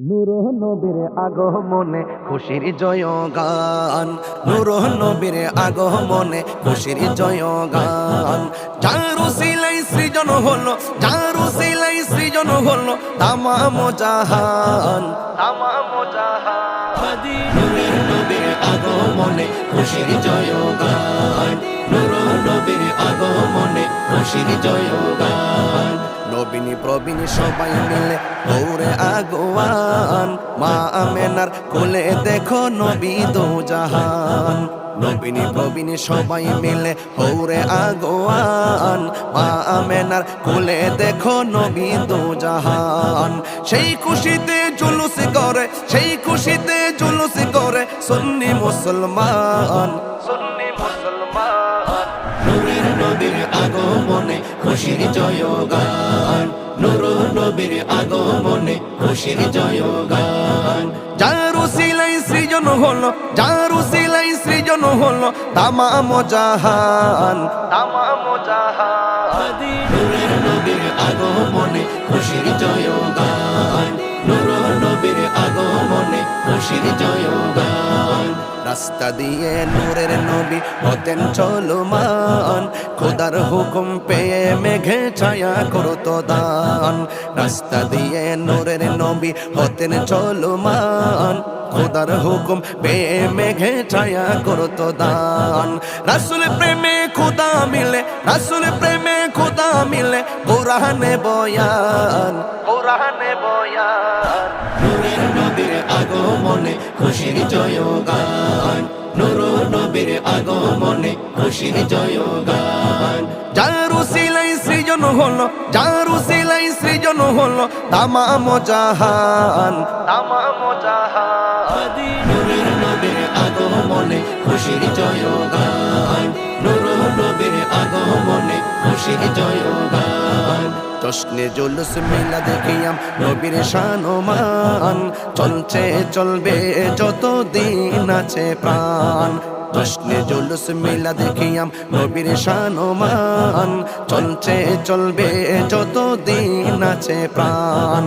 নূর নবীর আগমনে খুশির জয়গান, নূর নবীর আগমনে খুশির জয়গান। যার উসিলাই সৃজন হলো, যার উসিলাই সৃজন হলো তামাম জাহান, তামাম জাহান। নূরের নবীর আগমনে খুশির জয়গান, নূর নবীর আগমনে খুশির জয়গান। নবীনী প্রবীণ সবাই মিলে দৌড়ে আগোয়ান, মা আমেনার কোলে দেখো নবী দো জাহান। নবীনী প্রবীণ সবাই মিলে দৌড়ে আগোয়ান, মা আমেনার কোলে দেখো নবী দো জাহান। সেই খুশিতে জুলুস করে, সেই খুশিতে জুলুস করে সুন্নি মুসলমান, সুন্নি মুসলমান। নূরের নবীর আগমনে খুশির জয়গান, নূর নবীর আগমনে খুশির জয়গান। যার উসিলাই সৃজন হলো, যার উসিলাই সৃজন হলো তামাম জাহান, তামাম জাহান। নূরের নবীর আগমনে খুশির জয়গান, নূর নবীর আগমনে খুশির জয়গান। রাস্তা দিয়ে নূরের নবী হতেন চলমান, খোদার হুকুম পেয়ে মেঘে ছায়া করতো দান। রাস্তা দিয়ে নূরের নবী হতেন চলমান, খোদার হুকুম পেয়ে মেঘে ছায়া করতো দান। রাসূল প্রেমে খোদা মিলে, রাসূল প্রেমে খোদা মিলে কোরআনে বয়ান, কোরআনে বয়ান। নূরের নবীর আগমনে খুশির জয়গান, নূর নবীর আগমনে খুশির জয়গান। যার উসিলাই সৃজন হলো, যার উসিলাই সৃজন হলো তামাম জাহান, তামাম জাহান। নূরের নবীর আগমনে খুশির জয়গান, নূর নবীর আগমনে খুশির জয়গান। জশ্নে জুলুস মিলাদ কিয়াম নবীর শান ও মান, চলছে চলবে যতদিন আছে প্রাণ। জশ্নে জুলুস মিলাদ কিয়াম নবীর শান ও মান, চলছে চলবে যতদিন আছে প্রাণ।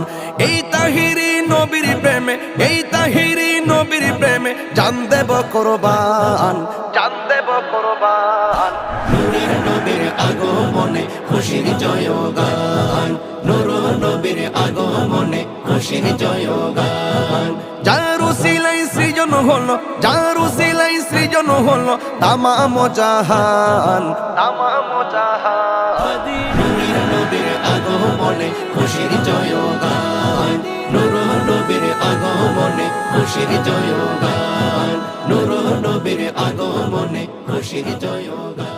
এই তাহিরি নবীর প্রেমে, এই তাহিরি নবীর প্রেমে জান দেব কোরবান, জান দেব কোরবান। নূরের নবীর আগমনে খুশির জয়গান, নূর নবীর আগমনে খুশির জয়গান। যার উসিলাই সৃজন হলো, যার উসিলাই সৃজন হলো তামাম জাহান, তামাম জাহান। নূরের নবীর আগমনে খুশির জয়গান, নূর নবীর আগমনে খুশির জয়গান, নূর নবীর আগমনে খুশির জয়গান।